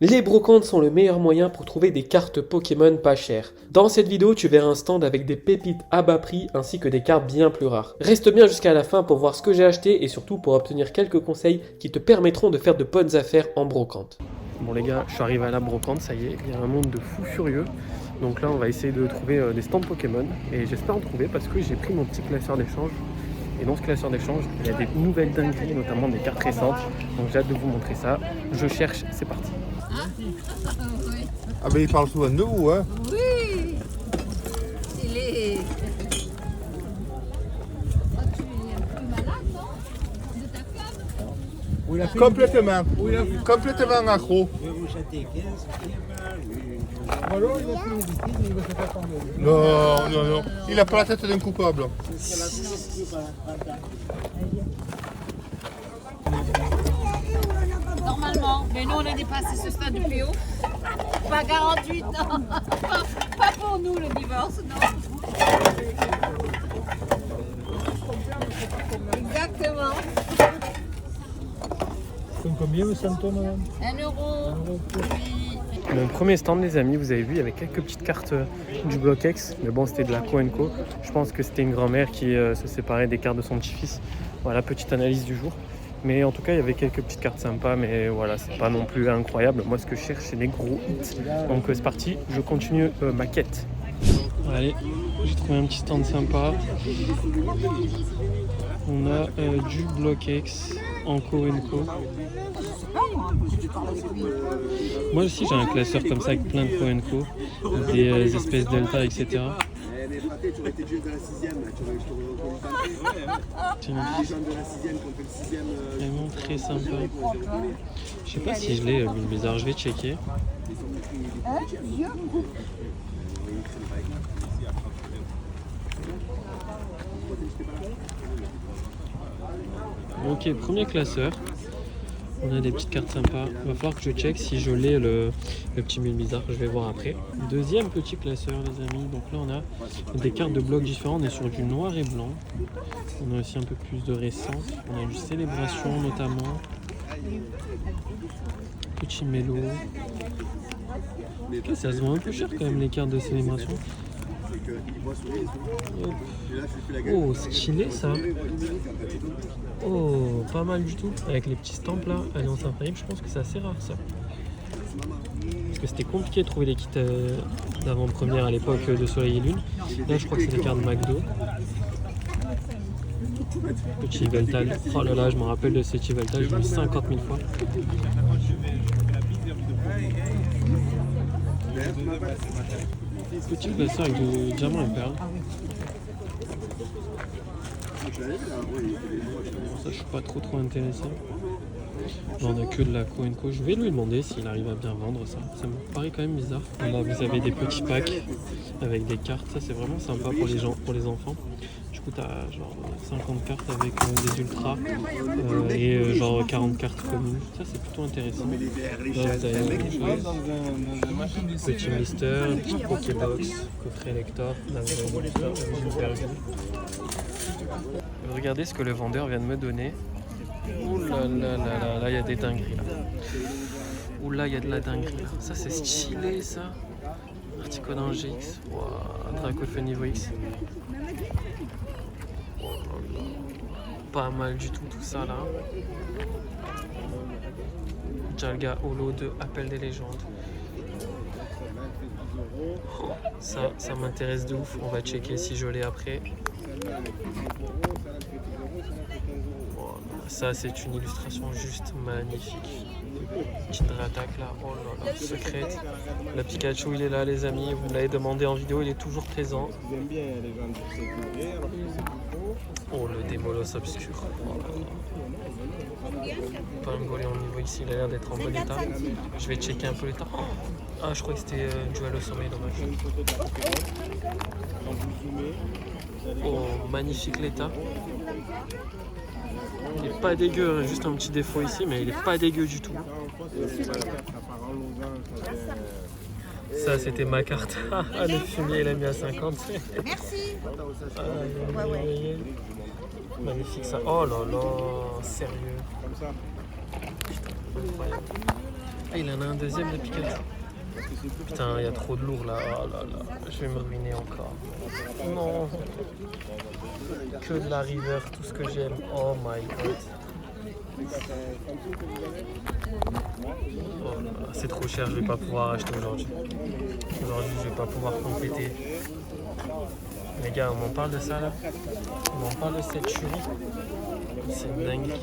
Les brocantes sont le meilleur moyen pour trouver des cartes Pokémon pas chères. Dans cette vidéo, tu verras un stand avec des pépites à bas prix ainsi que des cartes bien plus rares. Reste bien jusqu'à la fin pour voir ce que j'ai acheté et surtout pour obtenir quelques conseils qui te permettront de faire de bonnes affaires en brocante. Bon les gars, je suis arrivé à la brocante, ça y est, il y a un monde de fous furieux. Donc là, on va essayer de trouver des stands Pokémon et j'espère en trouver parce que j'ai pris mon petit classeur d'échange. Et dans ce classeur d'échange, il y a des nouvelles dingueries, notamment des cartes récentes. Donc j'ai hâte de vous montrer ça. Je cherche, c'est parti. Ah ben il parle souvent de vous, hein. Oui. Il est... Oh, tu es un peu malade, non? De ta femme? Complètement. Complètement accro. Non, non, non. Il a pas la tête d'un coupable. Normalement, mais nous on a dépassé ce stade depuis haut. Pas 48 ans. Pas pour nous le divorce, non. Exactement. Combien le santon, madame? 1 euro. Oui. Mon premier stand les amis, vous avez vu, il y avait quelques petites cartes du bloc X. Mais bon, c'était de la Co & Co. Je pense que c'était une grand-mère qui se séparait des cartes de son petit-fils. Voilà, petite analyse du jour. Mais en tout cas, il y avait quelques petites cartes sympas, mais voilà, c'est pas non plus incroyable. Moi, ce que je cherche, c'est des gros hits. Donc, c'est parti, je continue ma quête. Allez, j'ai trouvé un petit stand sympa. On a du bloc X en Co & Co. Moi aussi, j'ai un classeur comme ça avec plein de Co & Co, des espèces delta, etc. Tu aurais été juste de la 6ème, tu aurais reconnu. C'est Les gens de la 6ème qui ont fait le 6ème. vraiment très sympa. Je sais pas si je l'ai, le bizarre, je vais checker. Ok, premier classeur. On a des petites cartes sympas. Il va falloir que je check si je l'ai le petit mule bizarre. Je vais voir après. Deuxième petit classeur les amis. Donc là on a des cartes de blocs différents. On est sur du noir et blanc. On a aussi un peu plus de récent. On a du célébration notamment. Petit mélo. Ok, ça se vend un peu cher quand même les cartes de célébration. Oh, stylé ça. Oh, pas mal du tout. Avec les petits stamps là, Alliance Infaillible, je pense que c'est assez rare ça. Parce que c'était compliqué de trouver des kits d'avant-première à l'époque de Soleil et Lune. Là, je crois que c'est des cartes McDo. Petit Yveltal. Oh là là, je me rappelle de cet Yveltal, je l'ai vu 50 000 fois. Petit classeur avec du diamant et perles. Ça, je suis pas trop intéressé. On a que de la Co & Co. Je vais lui demander s'il arrive à bien vendre ça. Ça me paraît quand même bizarre. Là, vous avez des petits packs avec des cartes. Ça, c'est vraiment sympa pour les gens, pour les enfants. Du coup, tu as genre 50 cartes avec des ultras et genre 40 cartes communes. Ça, c'est plutôt intéressant. Là, vous avez petit blister, petit Pokébox, coffret lector, regardez ce que le vendeur vient de me donner. Ouh là là là là, là il y a des dingueries là. Ouh là il y a de la dinguerie là. Ça c'est stylé ça. Articodin GX. Wow. Dracofeu niveau X. Oh là là. Pas mal du tout ça là. Jalga Holo de Appel des légendes. Oh, ça m'intéresse de ouf. On va checker si je l'ai après. Ça c'est une illustration juste magnifique. Petite réattaque là, oh là là, secrète. Le Pikachu il est là les amis, vous me l'avez demandé en vidéo, il est toujours présent. Oh le Démolos obscur. Oh là là. Pangolion niveau ici, il a l'air d'être en bon état. Je vais checker un peu l'état. Oh. Ah je crois que c'était duel au sommet, dommage. Oh magnifique l'état. Il est pas dégueu, juste un petit défaut ici, mais il est pas dégueu du tout. Ça c'était ma carte. Ah le fumier il a mis à 50. Merci. Magnifique ça. Oh là là, sérieux. Incroyable. Ah, il en a un deuxième de Pikachu. Putain, il y a trop de lourd là. Oh là là, je vais me ruiner encore. Non. Que de la river, tout ce que j'aime. Oh my god. Oh là là, c'est trop cher, je vais pas pouvoir acheter aujourd'hui. Aujourd'hui, je vais pas pouvoir compléter. Les gars, on m'en parle de ça là. On m'en parle de cette chourie. C'est une dinguerie.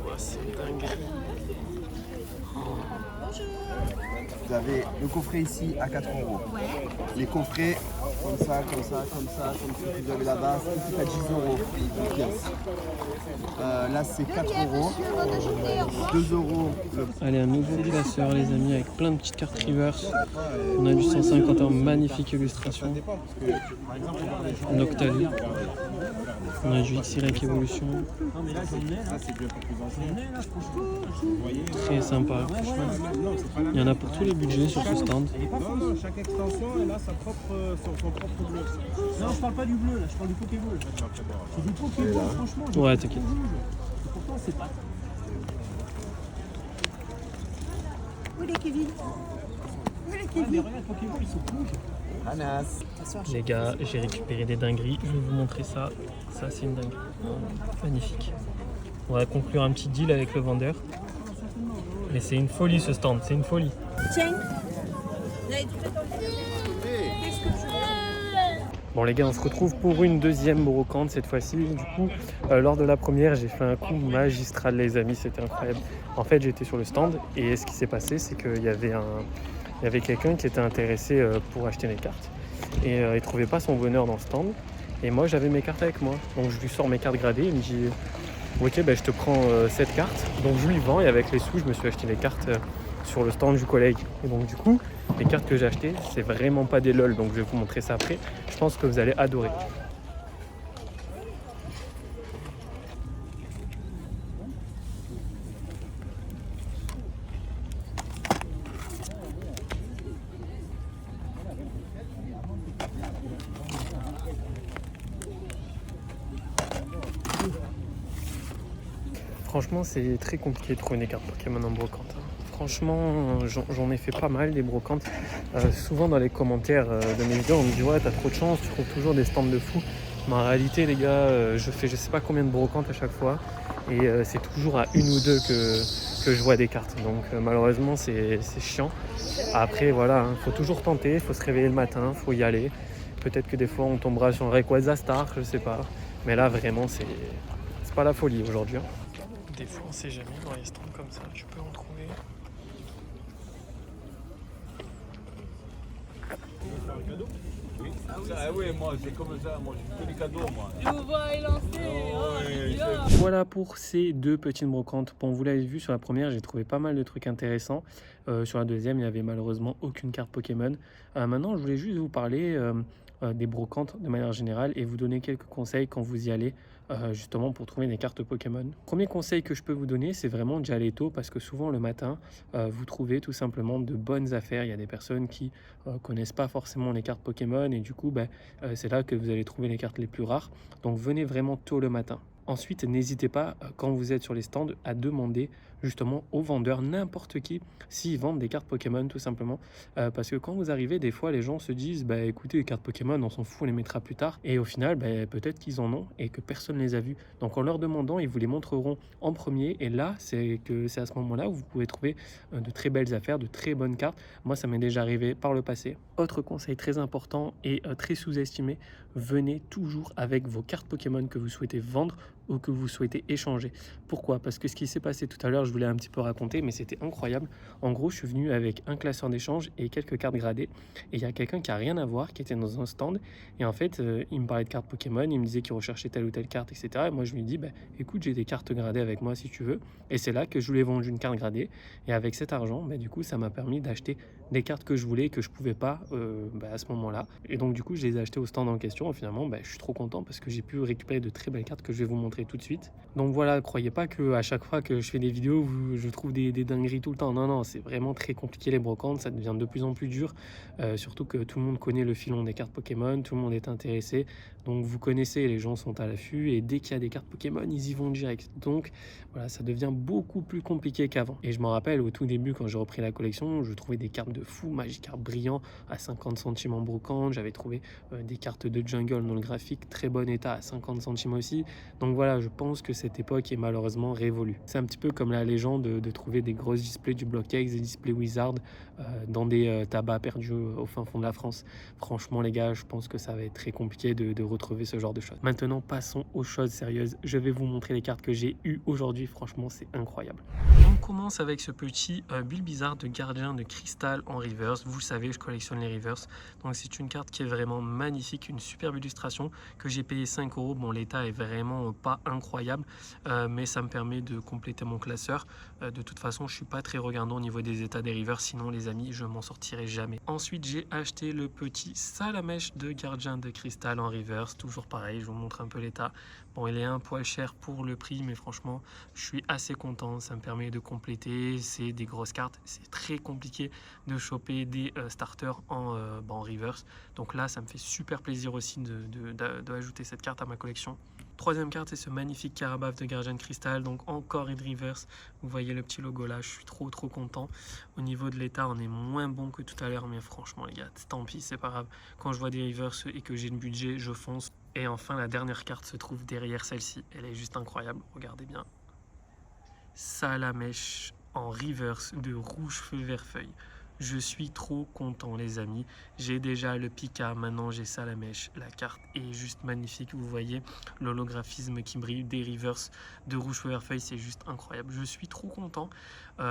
Oh, c'est une dinguerie. Vous avez le coffret ici à 4 €. Les coffrets comme ça, comme ça, comme ça, comme ce que vous avez là-bas, c'est à 10 € une pièce. Là c'est 4 €, 2 €. Allez, un nouveau classeur les amis avec plein de petites cartes reverse. On a du 150 en magnifique illustration. Noctali. On a du XY Evolution. Très sympa. Il y en a pour tous les budgets sur ce stand. Non, chaque extension elle a son propre bleu. Non, je parle pas du bleu là, je parle du Pokéball. C'est du Pokéball, franchement. Ouais, t'inquiète. Pourtant, c'est pas. Où est Kevin? Où est Kevin? Mais regarde, Pokéball, ils sont rouges. Ananas. Les gars, j'ai récupéré des dingueries. Je vais vous montrer ça. Ça, c'est une dinguerie. Magnifique. On va conclure un petit deal avec le vendeur. Mais c'est une folie ce stand, c'est une folie. Tiens. Bon les gars, on se retrouve pour une deuxième brocante cette fois-ci. Du coup, lors de la première, j'ai fait un coup magistral les amis, c'était incroyable. En fait, j'étais sur le stand et ce qui s'est passé, c'est qu'il y avait quelqu'un qui était intéressé pour acheter mes cartes. Et il ne trouvait pas son bonheur dans le stand. Et moi, j'avais mes cartes avec moi. Donc je lui sors mes cartes gradées, il me dit ok, ben, je te prends cette carte. Donc je lui vends et avec les sous, je me suis acheté les cartes sur le stand du collègue. Et donc du coup, les cartes que j'ai achetées, c'est vraiment pas des LOL. Donc je vais vous montrer ça après. Je pense que vous allez adorer. Franchement, c'est très compliqué de trouver des cartes Pokémon en brocante. Franchement, j'en ai fait pas mal des brocantes. Souvent dans les commentaires de mes vidéos, on me dit ouais, t'as trop de chance, tu trouves toujours des stands de fous. Mais en réalité, les gars, je fais je sais pas combien de brocantes à chaque fois. Et c'est toujours à une ou deux que je vois des cartes. Donc malheureusement, c'est chiant. Après, voilà, faut toujours tenter, faut se réveiller le matin, faut y aller. Peut-être que des fois, on tombera sur un Rayquaza Star, je sais pas. Mais là, vraiment, c'est pas la folie aujourd'hui. Hein. Des fois, on sait jamais dans les stands comme ça, tu peux en trouver. Ah oui, moi c'est comme ça, moi je fais des cadeaux moi. L'ouvre est lancé. Voilà pour ces deux petites brocantes. Bon, vous l'avez vu sur la première, j'ai trouvé pas mal de trucs intéressants. Sur la deuxième, il n'y avait malheureusement aucune carte Pokémon. Maintenant, je voulais juste vous parler des brocantes de manière générale et vous donner quelques conseils quand vous y allez justement pour trouver des cartes Pokémon. Premier conseil que je peux vous donner, c'est vraiment d'y aller tôt parce que souvent le matin, vous trouvez tout simplement de bonnes affaires. Il y a des personnes qui connaissent pas forcément les cartes Pokémon et du coup, c'est là que vous allez trouver les cartes les plus rares. Donc venez vraiment tôt le matin. Ensuite, n'hésitez pas, quand vous êtes sur les stands, à demander justement aux vendeurs, n'importe qui, s'ils vendent des cartes Pokémon tout simplement. Parce que quand vous arrivez, des fois, les gens se disent « écoutez, les cartes Pokémon, on s'en fout, on les mettra plus tard. » Et au final, peut-être qu'ils en ont et que personne ne les a vus. Donc en leur demandant, ils vous les montreront en premier. Et là, c'est à ce moment-là où vous pouvez trouver de très belles affaires, de très bonnes cartes. Moi, ça m'est déjà arrivé par le passé. Autre conseil très important et très sous-estimé, venez toujours avec vos cartes Pokémon que vous souhaitez vendre ou que vous souhaitez échanger. Pourquoi? Parce que ce qui s'est passé tout à l'heure, je voulais un petit peu raconter, mais c'était incroyable. En gros, je suis venu avec un classeur d'échange et quelques cartes gradées. Et il y a quelqu'un qui a rien à voir, qui était dans un stand. Et en fait, il me parlait de cartes Pokémon, il me disait qu'il recherchait telle ou telle carte, etc. Et moi, je lui ai dit, écoute, j'ai des cartes gradées avec moi si tu veux. Et c'est là que je lui ai vendu une carte gradée. Et avec cet argent, du coup, ça m'a permis d'acheter des cartes que je voulais et que je pouvais pas à ce moment-là. Et donc du coup, je les ai achetées au stand en question. Et finalement, je suis trop content parce que j'ai pu récupérer de très belles cartes que je vais vous montrer tout de suite. Donc voilà, croyez pas que à chaque fois que je fais des vidéos, je trouve des dingueries tout le temps. Non, non, c'est vraiment très compliqué les brocantes. Ça devient de plus en plus dur. Surtout que tout le monde connaît le filon des cartes Pokémon, tout le monde est intéressé. Donc vous connaissez, les gens sont à l'affût et dès qu'il y a des cartes Pokémon, ils y vont direct. Donc voilà, ça devient beaucoup plus compliqué qu'avant. Et je me rappelle au tout début quand j'ai repris la collection, je trouvais des cartes de fou, Magikarp brillant à 50 centimes en brocante. J'avais trouvé des cartes de jungle dans le graphique très bon état à 50 centimes aussi. Donc voilà, je pense que cette époque est malheureusement révolue. C'est un petit peu comme la légende de trouver des grosses displays du BlockX, des displays Wizard dans des tabacs perdus au fin fond de la France. Franchement les gars, je pense que ça va être très compliqué de retrouver ce genre de choses. Maintenant passons aux choses sérieuses. Je vais vous montrer les cartes que j'ai eues aujourd'hui. Franchement c'est incroyable. On commence avec ce petit Bulbizarre de gardien de cristal en reverse. Vous le savez, je collectionne les reverse. Donc c'est une carte qui est vraiment magnifique, une superbe illustration que j'ai payé 5 €. Bon, l'état est vraiment pas incroyable, mais ça me permet de compléter mon classeur. De toute façon, je suis pas très regardant au niveau des états des reverse, sinon les amis, je m'en sortirai jamais. Ensuite, j'ai acheté le petit Salamèche de gardien de cristal en reverse. Toujours pareil, je vous montre un peu l'état. Bon, il est un poil cher pour le prix, mais franchement, je suis assez content. Ça me permet de compléter. C'est des grosses cartes. C'est très compliqué de choper des starters en reverse. Donc là, ça me fait super plaisir aussi d'ajouter cette carte à ma collection. Troisième carte, c'est ce magnifique Karabaf de gardien de cristal. Donc encore une reverse. Vous voyez le petit logo là. Je suis trop content. Au niveau de l'état, on est moins bon que tout à l'heure. Mais franchement, les gars, tant pis, c'est pas grave. Quand je vois des reverse et que j'ai le budget, je fonce. Et enfin, la dernière carte se trouve derrière celle-ci. Elle est juste incroyable. Regardez bien. Salamèche en reverse de rouge feu vert feuille. Je suis trop content les amis. J'ai déjà le Pika, maintenant j'ai Salamèche. La carte est juste magnifique. Vous voyez l'holographisme qui brille des reverse de rouge feu vert feuille. C'est juste incroyable. Je suis trop content.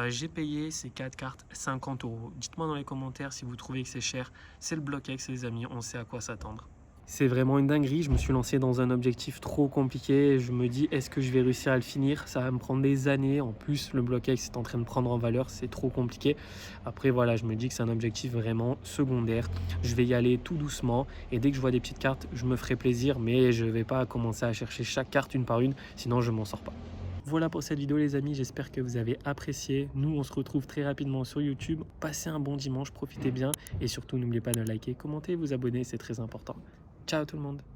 J'ai payé ces 4 cartes 50 €. Dites-moi dans les commentaires si vous trouvez que c'est cher. C'est le BlockX les amis. On sait à quoi s'attendre. C'est vraiment une dinguerie, je me suis lancé dans un objectif trop compliqué, je me dis est-ce que je vais réussir à le finir, ça va me prendre des années, en plus le BlockX est en train de prendre en valeur, c'est trop compliqué. Après voilà, je me dis que c'est un objectif vraiment secondaire, je vais y aller tout doucement et dès que je vois des petites cartes, je me ferai plaisir, mais je ne vais pas commencer à chercher chaque carte une par une, sinon je m'en sors pas. Voilà pour cette vidéo les amis, j'espère que vous avez apprécié. Nous on se retrouve très rapidement sur YouTube. Passez un bon dimanche, profitez bien et surtout n'oubliez pas de liker, commenter et vous abonner, c'est très important. Ciao tout le monde.